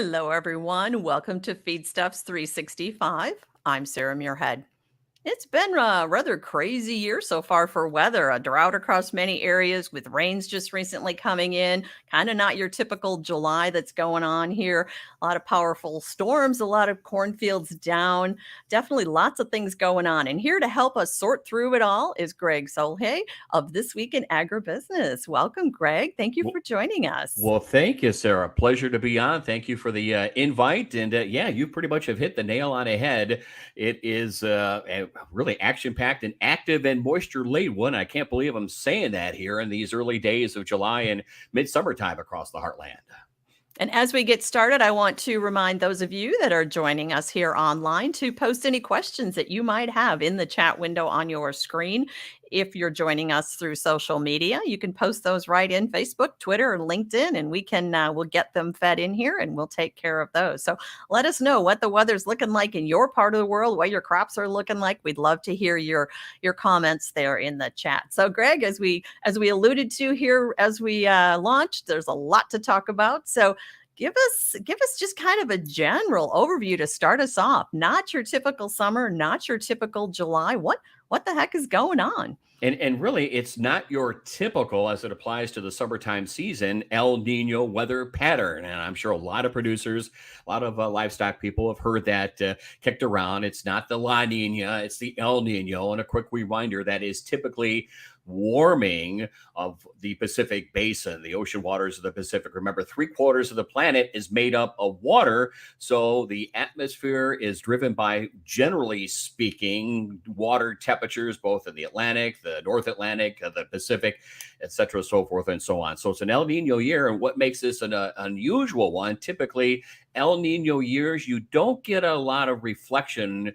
Hello, everyone. Welcome to Feedstuffs 365. I'm Sarah Muirhead. It's been a rather crazy year so far for weather. A drought across many areas with rains just recently coming in. Kind of not your typical July that's going on here. A lot of powerful storms, a lot of cornfields down. Definitely lots of things going on. And here to help us sort through it all is Greg Soulje of This Week in Agribusiness. Welcome, Greg. Thank you Well, for joining us. well, thank you, Sarah. Pleasure to be on. Thank you for the invite. And yeah, you pretty much have hit the nail on the head. It is a really action packed and active and moisture laden one. I can't believe I'm saying that here in these early days of July and midsummer time across the heartland. And as we get started, I want to remind those of you that are joining us here online to post any questions that you might have in the chat window on your screen. If you're joining us through social media, you can post those right in Facebook, Twitter, or LinkedIn, and we'll get them fed in here and we'll take care of those. So let us know what the weather's looking like in your part of the world, what your crops are looking like. We'd love to hear your comments there in the chat. So Greg, as we alluded to here as we launched, there's a lot to talk about. So give us just kind of a general overview to start us off. Not your typical summer, not your typical July. What the heck is going on? And really, it's not your typical, as it applies to the summertime season, El Nino weather pattern. And I'm sure a lot of producers, a lot of livestock people have heard that kicked around. It's not the La Nina, it's the El Nino. And a quick reminder, that is typically warming of the Pacific Basin, the ocean waters of the Pacific. Remember, 3/4 of the planet is made up of water. So the atmosphere is driven by, generally speaking, water temperatures, both in the Atlantic, the North Atlantic, the Pacific, etc., so forth and so on. So it's an El Nino year. And what makes this an unusual one? Typically, El Nino years, you don't get a lot of reflection,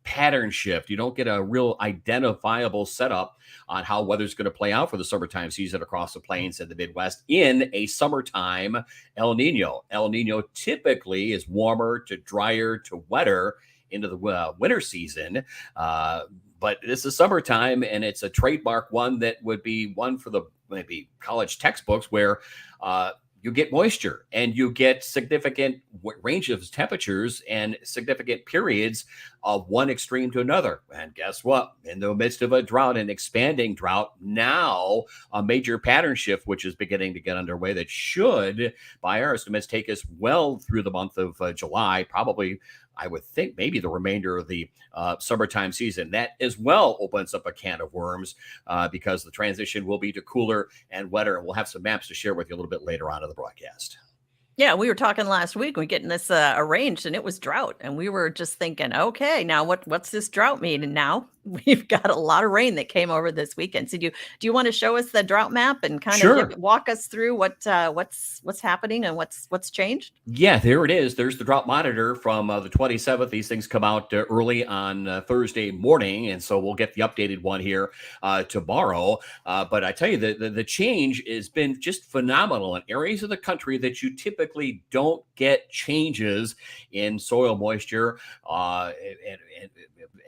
pattern shift. You don't get a real identifiable setup on how weather's going to play out for the summertime season across the plains and the Midwest in a summertime El Nino. El Nino typically is warmer to drier to wetter into the winter season. But this is summertime, and it's a trademark one that would be one for the maybe college textbooks where you get moisture and you get significant range of temperatures and significant periods of one extreme to another. And guess what? In the midst of a drought, an expanding drought, now a major pattern shift, which is beginning to get underway, that should, by our estimates, take us well through the month of July, probably, I would think, maybe the remainder of the summertime season. That as well opens up a can of worms because the transition will be to cooler and wetter. And we'll have some maps to share with you a little bit later on in the broadcast. Yeah, we were talking last week. We're getting this arranged, and it was drought, and we were just thinking, okay, now what's this drought mean? And now we've got a lot of rain that came over this weekend. So do you want to show us the drought map and kind of Sure. walk us through what's happening and what's changed? Yeah, there it is. There's the drought monitor from the 27th. These things come out early on Thursday morning, and so we'll get the updated one here tomorrow. But I tell you, the change has been just phenomenal in areas of the country that you typically don't get changes in soil moisture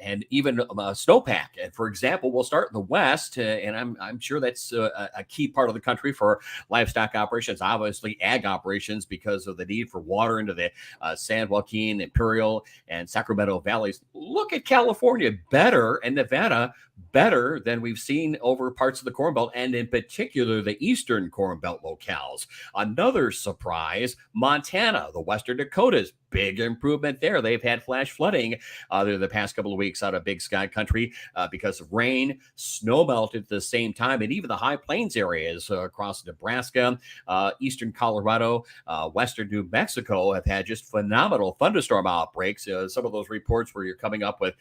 and even snowpack. And for example, we'll start in the West, and I'm sure that's a key part of the country for livestock operations, obviously ag operations, because of the need for water into the San Joaquin, Imperial, and Sacramento valleys. Look at California, better, and Nevada, better than we've seen over parts of the Corn Belt, and in particular, the Eastern Corn Belt locales. Another surprise, Montana, the Western Dakotas, big improvement there. They've had flash flooding the past couple of weeks out of Big Sky Country because of rain, snow melted at the same time, and even the high plains areas across Nebraska, eastern Colorado, western New Mexico have had just phenomenal thunderstorm outbreaks. Some of those reports where you're coming up with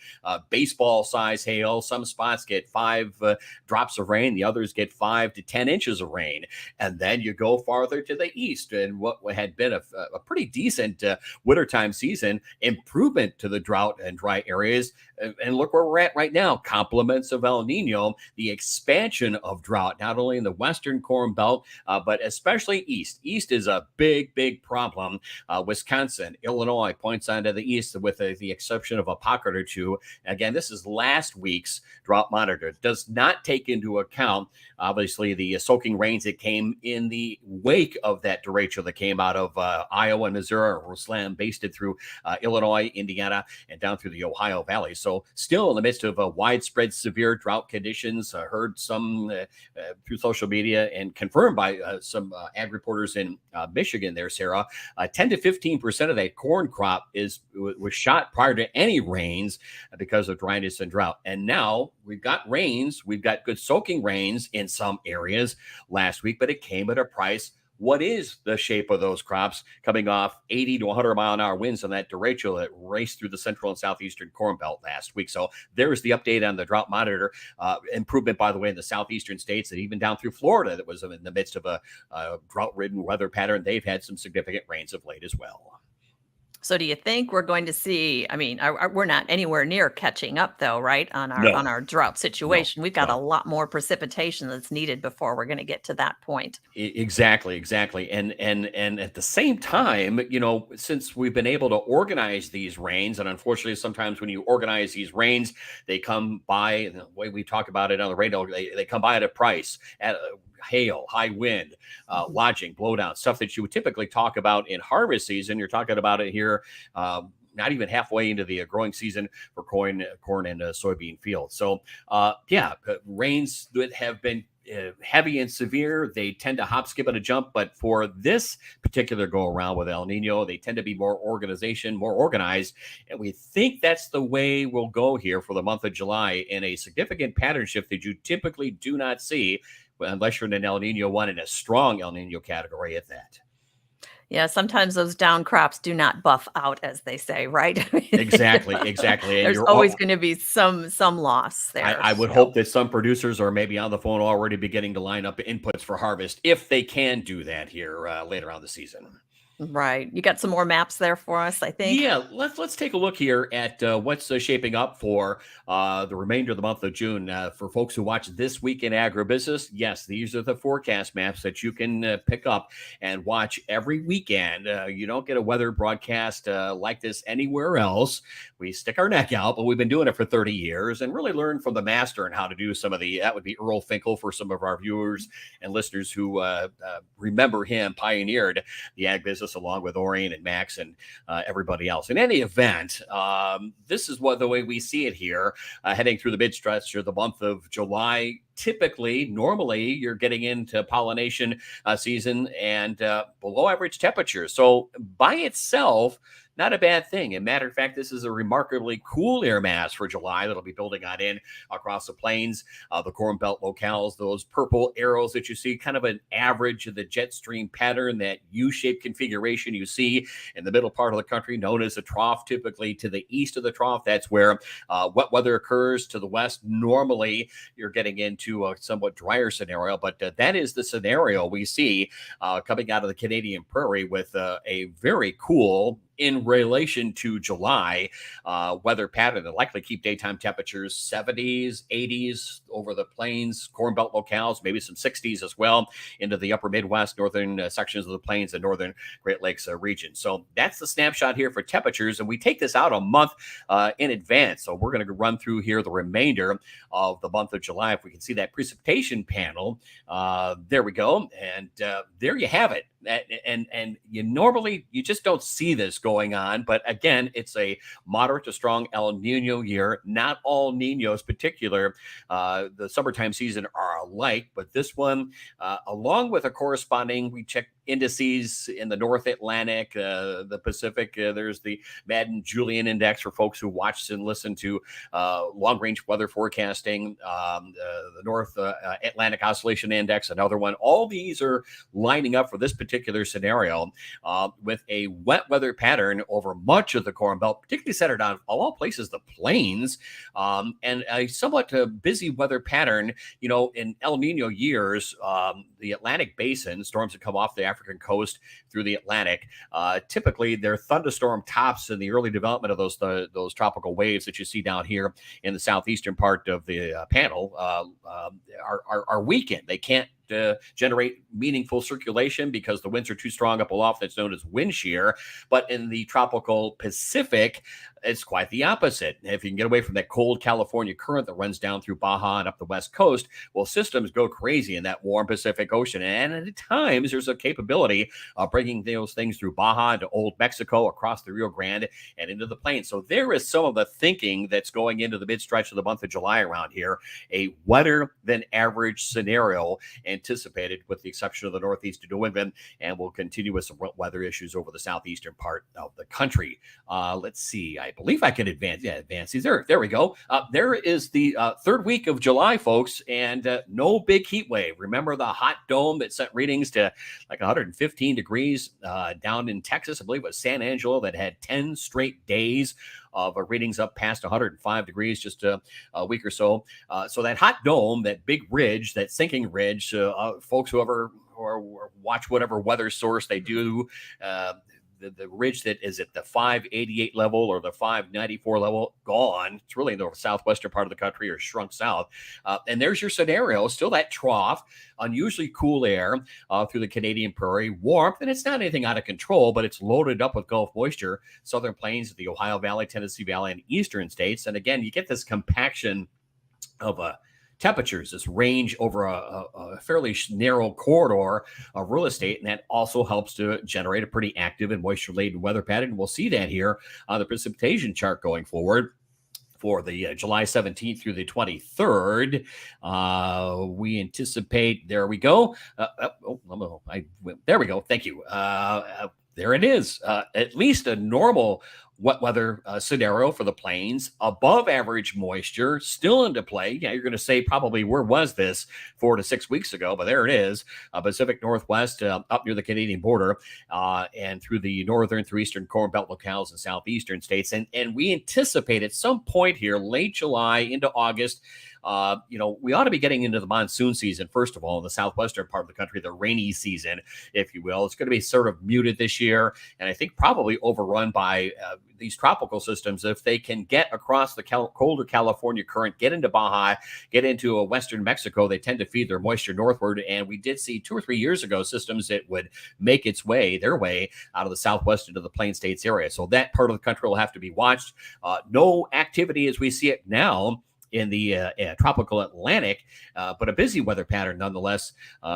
baseball size hail. Some spots get 5 drops of rain. The others get 5 to 10 inches of rain. And then you go farther to the east, and what had been a pretty decent wintertime season, improvement to the drought and dry areas And look where we're at right now. Compliments of El Nino, the expansion of drought, not only in the western Corn Belt, but especially east. East is a big, big problem. Wisconsin, Illinois points onto the east with the exception of a pocket or two. Again, this is last week's drought monitor. It does not take into account, obviously, the soaking rains that came in the wake of that derecho that came out of Iowa and Missouri, or slam basted through Illinois, Indiana, and down through the Ohio Valley. So still in the midst of widespread severe drought conditions. Heard some through social media and confirmed by some ag reporters in Michigan there, Sarah, 10 to 15% of that corn crop was shot prior to any rains because of dryness and drought. And now we've got rains. We've got good soaking rains in some areas last week, but it came at a price. What is the shape of those crops coming off 80 to 100-mile-an-hour winds on that derecho that raced through the central and southeastern Corn Belt last week? So there's the update on the drought monitor. Improvement, by the way, in the southeastern states and even down through Florida that was in the midst of a drought-ridden weather pattern. They've had some significant rains of late as well. So do you think we're going to see, I mean, we're not anywhere near catching up though, right? On No, our drought no, situation. We've got a no. lot more precipitation that's needed before we're going to get to that point. Exactly. And at the same time, since we've been able to organize these rains, and unfortunately, sometimes when you organize these rains, they come by the way we talk about it on the radio, they come by at a price, at hail, high wind, Mhm. lodging, blowdown, stuff that you would typically talk about in harvest season. You're talking about it here. Not even halfway into the growing season for corn and soybean fields. So, rains that have been heavy and severe, they tend to hop, skip, and a jump. But for this particular go around with El Nino, they tend to be more organized. And we think that's the way we'll go here for the month of July in a significant pattern shift that you typically do not see unless you're in an El Nino one in a strong El Nino category at that. Yeah, sometimes those down crops do not buff out, as they say, right? I Exactly. And There's you're always all, going to be some loss there. I would So. hope that some producers are maybe on the phone already beginning to line up inputs for harvest if they can do that here later on the season. Right. You got some more maps there for us, I think. Yeah, let's take a look here at what's shaping up for the remainder of the month of June. For folks who watch This Week in Agribusiness, yes, these are the forecast maps that you can pick up and watch every weekend. You don't get a weather broadcast like this anywhere else. We stick our neck out, but we've been doing it for 30 years and really learned from the master and how to do some of that would be Earl Finkel for some of our viewers and listeners who remember him, pioneered the ag business along with Orion and Max and everybody else. In any event, this is the way we see it here, heading through the mid stretch of the month of July. Normally, you're getting into pollination season and below average temperatures. So by itself, not a bad thing. As a matter of fact, this is a remarkably cool air mass for July that'll be building on in across the plains, the Corn Belt locales, those purple arrows that you see, kind of an average of the jet stream pattern, that U-shaped configuration you see in the middle part of the country, known as a trough, typically to the east of the trough. That's where wet weather occurs. To the west, normally you're getting into a somewhat drier scenario, but that is the scenario we see coming out of the Canadian prairie with a very cool, in relation to July, weather pattern that likely keep daytime temperatures 70s, 80s over the plains, Corn Belt locales, maybe some 60s as well into the upper Midwest, northern sections of the plains and northern Great Lakes region. So that's the snapshot here for temperatures. And we take this out a month in advance. So we're going to run through here the remainder of the month of July. If we can see that precipitation panel, there we go. And there you have it. And you just don't see this going on. But again, it's a moderate to strong El Nino year. Not all Ninos particular. The summertime season are alike, but this one, along with a corresponding, we check indices in the North Atlantic, the Pacific. There's the Madden Julian Index for folks who watch and listen to long-range weather forecasting. The North Atlantic Oscillation Index, another one. All these are lining up for this particular scenario with a wet weather pattern over much of the Corn Belt, particularly centered on, of all places, the plains, and a somewhat busy weather pattern. In El Nino years, the Atlantic Basin, storms that come off there African coast through the Atlantic. Typically, they're thunderstorm tops in the early development of those tropical waves that you see down here in the southeastern part of the panel are weakened. They can't generate meaningful circulation because the winds are too strong up aloft. That's known as wind shear. But in the tropical Pacific, it's quite the opposite. If you can get away from that cold California current that runs down through Baja and up the west coast, well, systems go crazy in that warm Pacific Ocean. And at times, there's a capability of bringing those things through Baja into Old Mexico, across the Rio Grande, and into the plains. So there is some of the thinking that's going into the mid-stretch of the month of July around here, a wetter than average scenario anticipated, with the exception of the northeast of New England, and we'll continue with some weather issues over the southeastern part of the country. Let's see. I believe I can advance. Yeah, advance these. There we go. There is the third week of July, folks, and no big heat wave. Remember the hot dome that set readings to like 115 degrees down in Texas? I believe it was San Angelo that had 10 straight days of readings up past 105 degrees just a week or so. So that hot dome, that big ridge, that sinking ridge, folks who ever or watch whatever weather source they do, the ridge that is at the 588 level or the 594 level, gone. It's really in the southwestern part of the country or shrunk south. And there's your scenario. Still that trough, unusually cool air through the Canadian prairie, warmth, and it's not anything out of control, but it's loaded up with Gulf moisture, southern plains, the Ohio Valley, Tennessee Valley, and eastern states. And again, you get this compaction of temperatures, this range over a fairly narrow corridor of real estate, and that also helps to generate a pretty active and moisture-laden weather pattern. We'll see that here on the precipitation chart going forward for the July 17th through the 23rd. We anticipate, there we go. There we go. Thank you. There it is. At least a normal wet weather scenario for the plains, above average moisture still into play. Yeah, you're going to say probably, where was this 4 to 6 weeks ago? But there it is, Pacific Northwest, up near the Canadian border, and through the northern through eastern Corn Belt locales and southeastern states. And we anticipate at some point here, late July into August, we ought to be getting into the monsoon season, first of all, in the southwestern part of the country, the rainy season, if you will. It's going to be sort of muted this year, and I think probably overrun by these tropical systems. If they can get across the colder California current, get into Baja, get into western Mexico, they tend to feed their moisture northward. And we did see 2 or 3 years ago systems that would make their way out of the southwest into the Plain States area. So that part of the country will have to be watched. No activity as we see it now in the tropical Atlantic, but a busy weather pattern nonetheless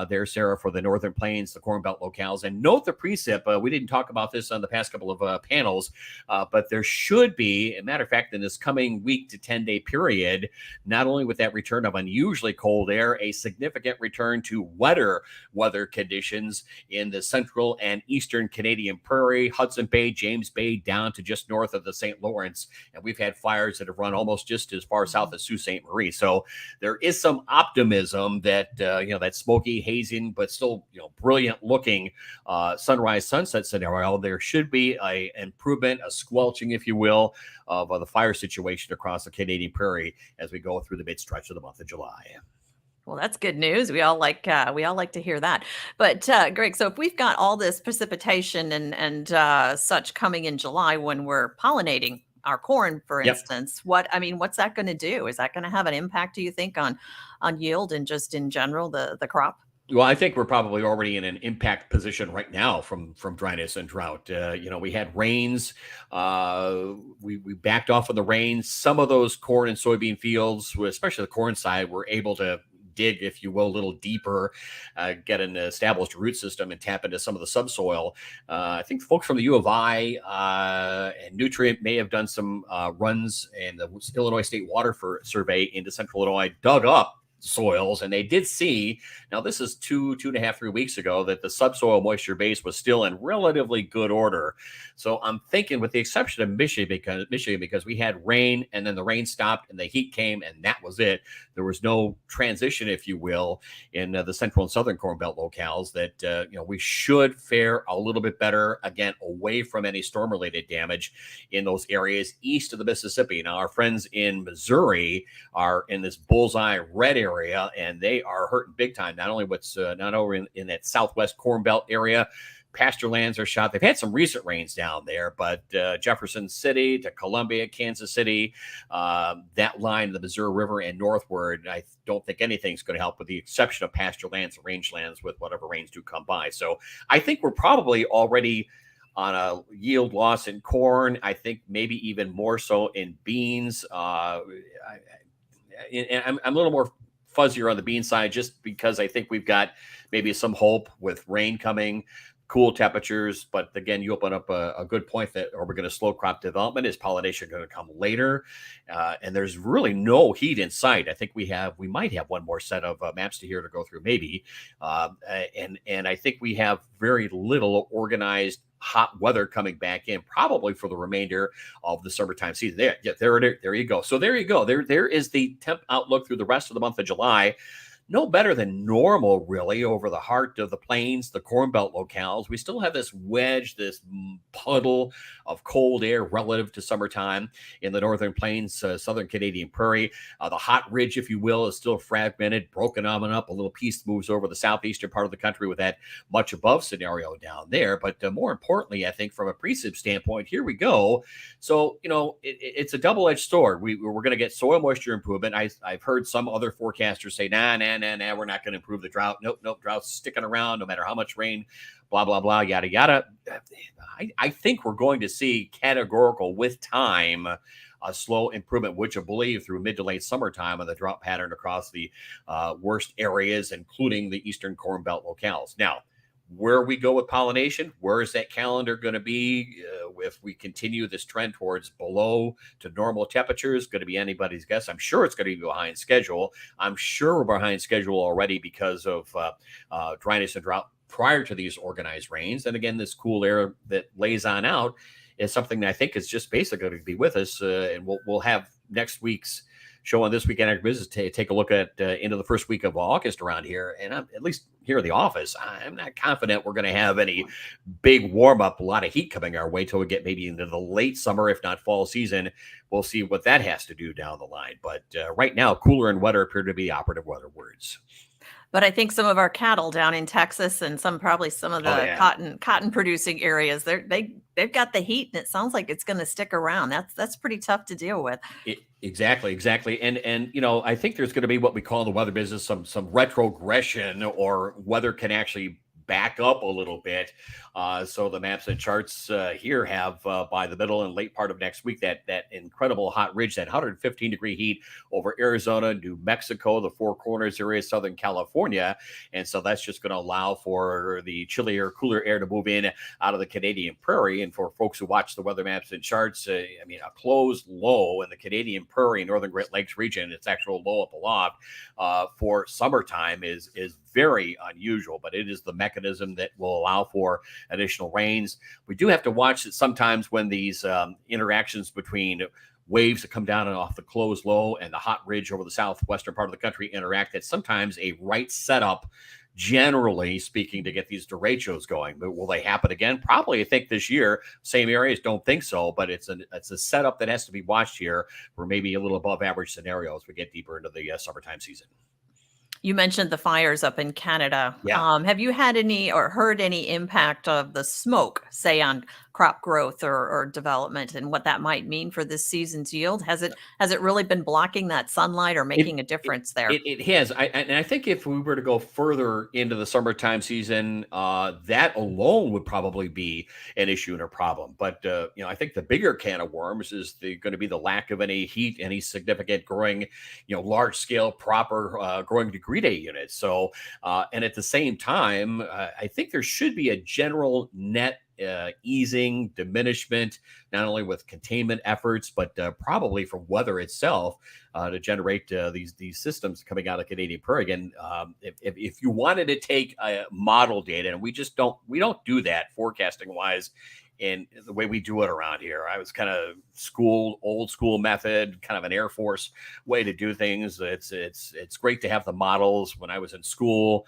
there, Sarah, for the northern plains, the Corn Belt locales. And note the precip. We didn't talk about this on the past couple of panels, but there should be, a matter of fact, in this coming week to 10-day period, not only with that return of unusually cold air, a significant return to wetter weather conditions in the central and eastern Canadian prairie, Hudson Bay, James Bay, down to just north of the St. Lawrence. And we've had fires that have run almost just as far south as Sault Ste. Marie. So there is some optimism that, that smoky, hazing, but still, brilliant looking sunrise sunset scenario. There should be an improvement, a squelching, if you will, of the fire situation across the Canadian prairie as we go through the mid stretch of the month of July. Well, that's good news. We all like to hear that. But Greg, so if we've got all this precipitation and such coming in July when we're pollinating our corn, for Yep. instance, what's that going to do? Is that going to have an impact, do you think, on yield and just in general the crop? Well, I think we're probably already in an impact position right now from dryness and drought. We had rains. We backed off of the rains. Some of those corn and soybean fields, especially the corn side, were able to dig, if you will, a little deeper, get an established root system and tap into some of the subsoil. I think folks from the U of I and Nutrient may have done some runs, and the Illinois State Water Survey into Central Illinois dug up soils, and they did see, now this is 2.5, 3 weeks ago, that the subsoil moisture base was still in relatively good order. So I'm thinking, with the exception of Michigan, because we had rain and then the rain stopped and the heat came and that was it. There was no transition, if you will, in the central and southern Corn Belt locales, that we should fare a little bit better, again, away from any storm-related damage in those areas east of the Mississippi. Now, our friends in Missouri are in this bullseye red area area, and they are hurting big time. Not only what's not over in that southwest Corn Belt area. Pasture lands are shot. They've had some recent rains down there, but Jefferson City to Columbia, Kansas City, that line, the Missouri River and northward, I don't think anything's going to help with the exception of pasture lands and range lands with whatever rains do come by. So I think we're probably already on a yield loss in corn. I think maybe even more so in beans. I'm a little more fuzzier on the bean side just because I think we've got maybe some hope with rain coming, cool temperatures. But again, you open up a good point that are we going to slow crop development? Is pollination going to come later? And there's really no heat in sight. I think we might have one more set of maps to here to go through, maybe. And I think we have very little organized hot weather coming back in, probably for the remainder of the summertime season. There you go. So there you go. There is the temp outlook through the rest of the month of July. No better than normal, really, over the heart of the plains, the Corn Belt locales. We still have this wedge, this puddle of cold air relative to summertime in the northern plains, southern Canadian prairie. The hot ridge, if you will, is still fragmented, broken on and up. A little piece moves over the southeastern part of the country with that much above scenario down there. But more importantly, I think from a precip standpoint, here we go. So, it's a double-edged sword. We're going to get soil moisture improvement. I've heard some other forecasters say, nah, we're not going to improve the drought. Nope, drought's sticking around no matter how much rain, blah, blah, blah, yada, yada. I think we're going to see categorical with time a slow improvement, which I believe through mid to late summertime of the drought pattern across the worst areas, including the eastern Corn Belt locales. Now, where we go with pollination, where is that calendar going to be if we continue this trend towards below to normal temperatures? Going to be anybody's guess. I'm sure it's going to be behind schedule. I'm sure we're behind schedule already because of dryness and drought prior to these organized rains. And again, this cool air that lays on out is something that I think is just basically going to be with us. And we'll have next week's show on This Week in Agribusiness take a look at into the first week of August around here. And at least here in the office, I'm not confident we're going to have any big warm up, a lot of heat coming our way till we get maybe into the late summer, if not fall season. We'll see what that has to do down the line. But right now, cooler and wetter appear to be the operative weather words. But I think some of our cattle down in Texas and probably some of the cotton producing areas, they've got the heat, and it sounds like it's going to stick around. That's pretty tough to deal with. Exactly. And I think there's going to be what we call in the weather business some retrogression, or weather can actually back up a little bit. So the maps and charts here have by the middle and late part of next week that incredible hot ridge, that 115-degree heat over Arizona, New Mexico, the Four Corners area, Southern California. And so that's just going to allow for the chillier, cooler air to move in out of the Canadian prairie. And for folks who watch the weather maps and charts, a closed low in the Canadian prairie, Northern Great Lakes region, its actual low up aloft for summertime is very unusual, but it is the mechanism that will allow for additional rains. We do have to watch that sometimes when these interactions between waves that come down and off the closed low and the hot ridge over the southwestern part of the country interact, that sometimes a right setup, generally speaking, to get these derechos going. But will they happen again? Probably. I think this year, same areas, don't think so, but it's a setup that has to be watched here for maybe a little above average scenario as we get deeper into the summertime season. You mentioned the fires up in Canada. Yeah. Have you had any or heard any impact of the smoke, say, on crop growth or development, and what that might mean for this season's yield? Has it really been blocking that sunlight or making a difference there? It has. I think if we were to go further into the summertime season, that alone would probably be an issue and a problem. But I think the bigger can of worms is going to be the lack of any heat, any significant growing, large scale proper growing degree day units. So, and at the same time, I think there should be a general net easing, diminishment, not only with containment efforts, but probably from weather itself to generate these systems coming out of Canadian prairie. Again, if you wanted to take model data, and we don't do that forecasting wise in the way we do it around here. I was kind of old school method, kind of an Air Force way to do things. It's great to have the models. When I was in school,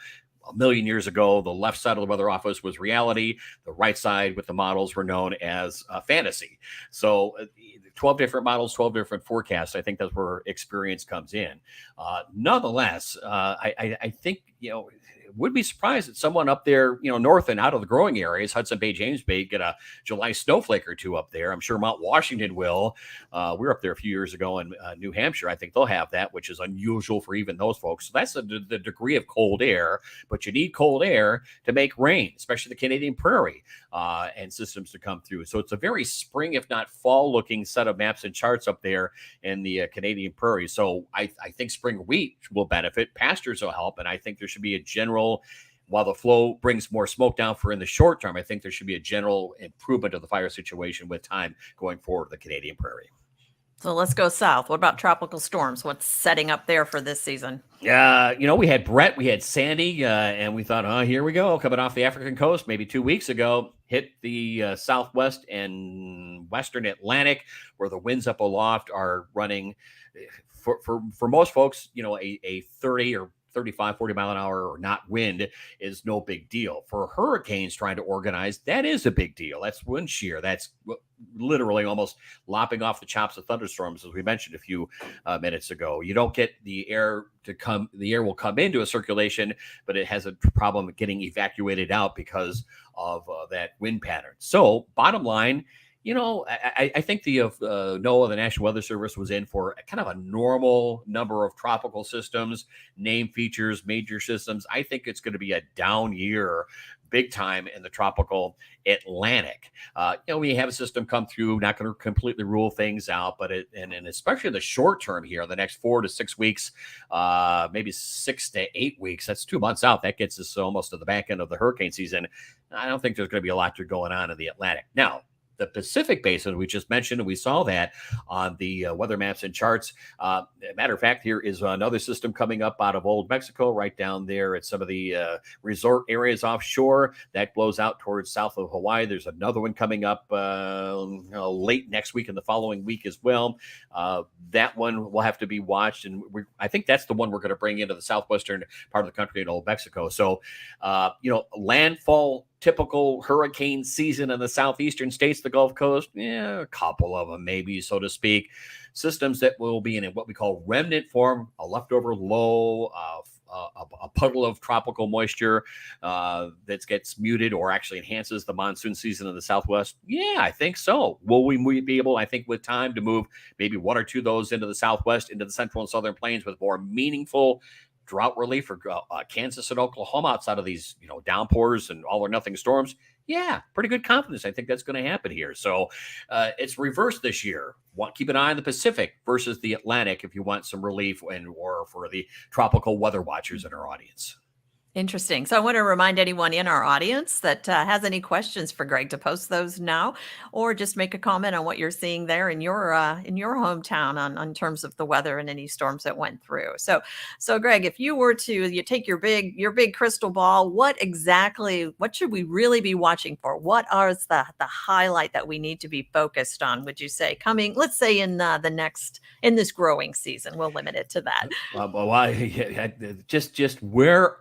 a million years ago, the left side of the weather office was reality. The right side with the models were known as fantasy. So 12 different models, 12 different forecasts. I think that's where experience comes in. Nonetheless, I think, would be surprised that someone up there, north and out of the growing areas, Hudson Bay, James Bay, get a July snowflake or two up there. I'm sure Mount Washington will. We were up there a few years ago in New Hampshire. I think they'll have that, which is unusual for even those folks. So that's the degree of cold air, but you need cold air to make rain, especially the Canadian prairie and systems to come through. So it's a very spring, if not fall looking set of maps and charts up there in the Canadian prairie. So I think spring wheat will benefit, pastures will help, and I think there should be a general, while the flow brings more smoke down for in the short term, I think there should be a general improvement of the fire situation with time going forward in the Canadian prairie. So let's go south. What about tropical storms? What's setting up there for this season? Yeah, we had Brett, we had Sandy, and we thought, oh, here we go, coming off the African coast maybe 2 weeks ago, hit the southwest and western Atlantic, where the winds up aloft are running for most folks, a 30 or 35, 40 mile an hour or not wind is no big deal. For hurricanes trying to organize, that is a big deal. That's wind shear. That's literally almost lopping off the chops of thunderstorms, as we mentioned a few minutes ago. You don't get the air to come, the air will come into a circulation, but it has a problem getting evacuated out because of that wind pattern. So bottom line, I think the NOAA, the National Weather Service, was in for kind of a normal number of tropical systems, name features, major systems. I think it's going to be a down year, big time in the tropical Atlantic. We have a system come through, not going to completely rule things out, but and especially the short term here, the next 4 to 6 weeks, maybe 6 to 8 weeks. That's 2 months out. That gets us almost to the back end of the hurricane season. I don't think there's going to be a lot going on in the Atlantic now. The Pacific Basin, we just mentioned, and we saw that on the weather maps and charts. Matter of fact, here is another system coming up out of Old Mexico, right down there at some of the resort areas offshore. That blows out towards south of Hawaii. There's another one coming up late next week and the following week as well. That one will have to be watched, and I think that's the one we're going to bring into the southwestern part of the country in Old Mexico. So, landfall typical hurricane season in the southeastern states, the Gulf Coast, a couple of them maybe, so to speak. Systems that will be in what we call remnant form, a leftover low, a puddle of tropical moisture that gets muted or actually enhances the monsoon season in the Southwest. Yeah, I think so. Will we be able, I think, with time to move maybe 1 or 2 of those into the Southwest, into the central and southern plains with more meaningful drought relief for Kansas and Oklahoma outside of these, downpours and all or nothing storms? Yeah, pretty good confidence. I think that's going to happen here. So it's reversed this year. Keep an eye on the Pacific versus the Atlantic if you want some relief or for the tropical weather watchers in our audience. Interesting. So I want to remind anyone in our audience that has any questions for Greg to post those now, or just make a comment on what you're seeing there in your hometown on terms of the weather and any storms that went through. So Greg, if you were to take your big crystal ball, what should we really be watching for? What are the highlight that we need to be focused on? Would you say coming, let's say in this growing season? We'll limit it to that. Just where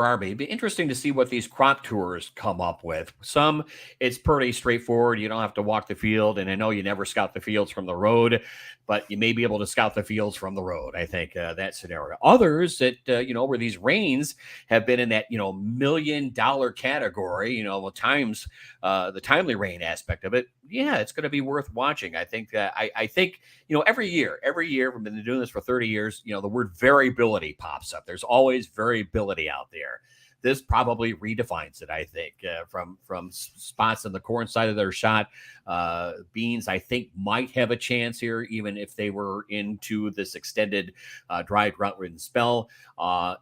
are we? It'd be interesting to see what these crop tours come up with. Some, it's pretty straightforward. You don't have to walk the field, and I know you never scout the fields from the road, but you may be able to scout the fields from the road. I think that scenario. Others that where these rains have been in that $1 million category, times the timely rain aspect of it. Yeah, it's going to be worth watching. I think I think every year we've been doing this for 30 years. The word variability pops up. There's always variability out there. This probably redefines it, I think, from spots on the corn side of their shot. Beans, I think, might have a chance here, even if they were into this extended dry drought-ridden spell.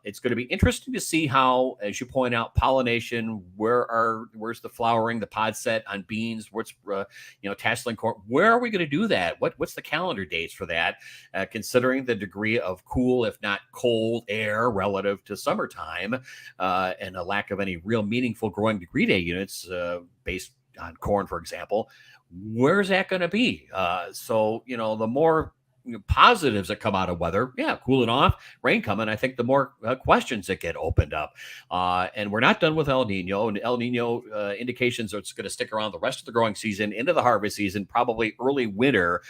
It's going to be interesting to see how, as you point out, pollination, where's the flowering, the pod set on beans, what's, tasseling corn, where are we going to do that? What's the calendar dates for that, considering the degree of cool, if not cold air relative to summertime, and a lack of any real meaningful growing degree day units based on corn, for example. Where's that going to be? So, the more positives that come out of weather. Yeah, cooling off, rain coming. I think the more questions that get opened up. And we're not done with El Nino. And El Nino indications are it's going to stick around the rest of the growing season into the harvest season, probably early winter.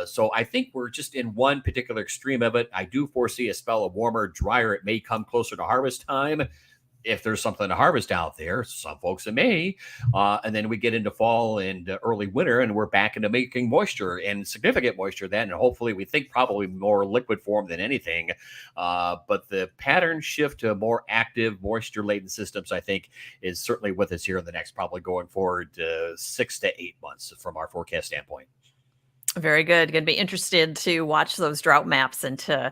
So I think we're just in one particular extreme of it. I do foresee a spell of warmer, drier. It may come closer to harvest time if there's something to harvest out there. Some folks it may. And then we get into fall and early winter, and we're back into making moisture and significant moisture then. And hopefully, we think probably more liquid form than anything. But the pattern shift to more active, moisture laden systems, I think, is certainly with us here in the next, probably going forward 6 to 8 months from our forecast standpoint. Very good. Going to be interested to watch those drought maps and to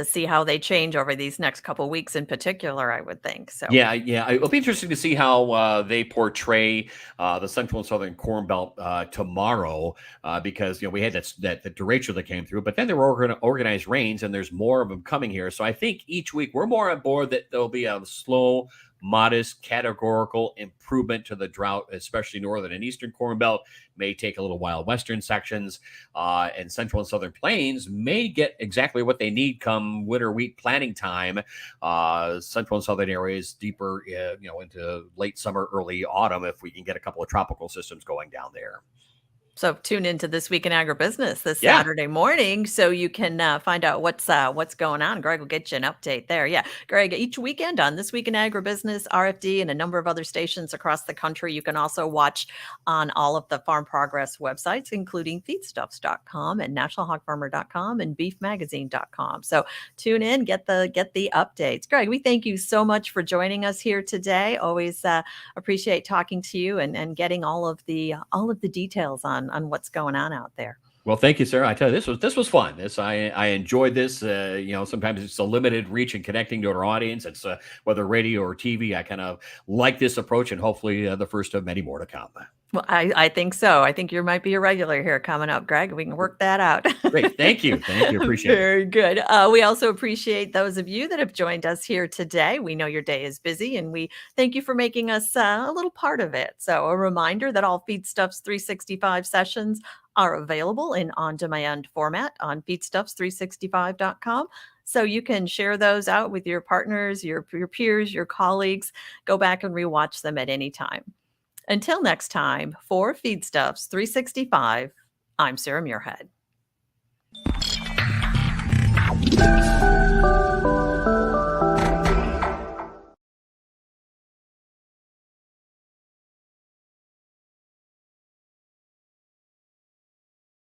see how they change over these next couple weeks in particular, I would think. So Yeah. It'll be interesting to see how they portray the Central and Southern Corn Belt tomorrow, because we had that the derecho that came through, but then there were organized rains, and there's more of them coming here. So I think each week we're more on board that there'll be a slow, modest, categorical improvement to the drought, especially northern and eastern Corn Belt. May take a little while. Western sections and central and southern plains may get exactly what they need come winter wheat planting time. Central and southern areas deeper, into late summer, early autumn, if we can get a couple of tropical systems going down there. So tune into This Week in Agribusiness this Yeah. Saturday morning so you can find out what's going on. Greg will get you an update there. Yeah, Greg, each weekend on This Week in Agribusiness, RFD, and a number of other stations across the country. You can also watch on all of the Farm Progress websites, including feedstuffs.com and nationalhogfarmer.com and beefmagazine.com. So tune in, get the updates. Greg, we thank you so much for joining us here today. Always appreciate talking to you and getting all of the details on what's going on out there. Well, thank you, sir. I tell you, this was fun. I enjoyed this. Sometimes it's a limited reach and connecting to our audience. It's whether radio or TV. I kind of like this approach, and hopefully the first of many more to come. Well, I think so. I think you might be a regular here coming up, Greg. We can work that out. Great. Thank you. Appreciate it. Very good. We also appreciate those of you that have joined us here today. We know your day is busy, and we thank you for making us a little part of it. So a reminder that all Feedstuffs 365 sessions are available in on-demand format on feedstuffs365.com. So you can share those out with your partners, your peers, your colleagues. Go back and rewatch them at any time. Until next time, for Feedstuffs 365, I'm Sarah Muirhead.